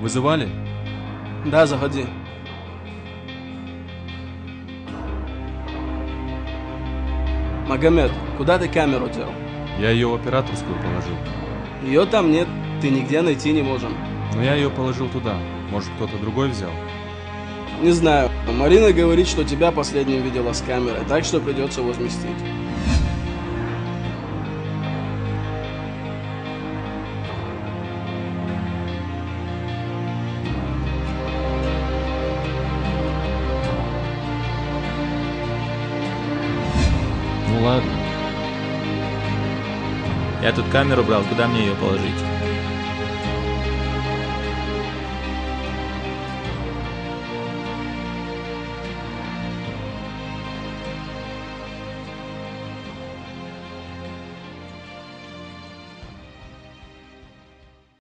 Вызывали? Да, заходи. Магомед, куда ты камеру дел? Я ее в операторскую положил. Ее там нет, ты нигде найти не можем. Но я ее положил туда. Может, кто-то другой взял? Не знаю. Марина говорит, что тебя последним видела с камерой, так что придется возместить. Ну ладно. Я тут камеру брал, куда мне ее положить?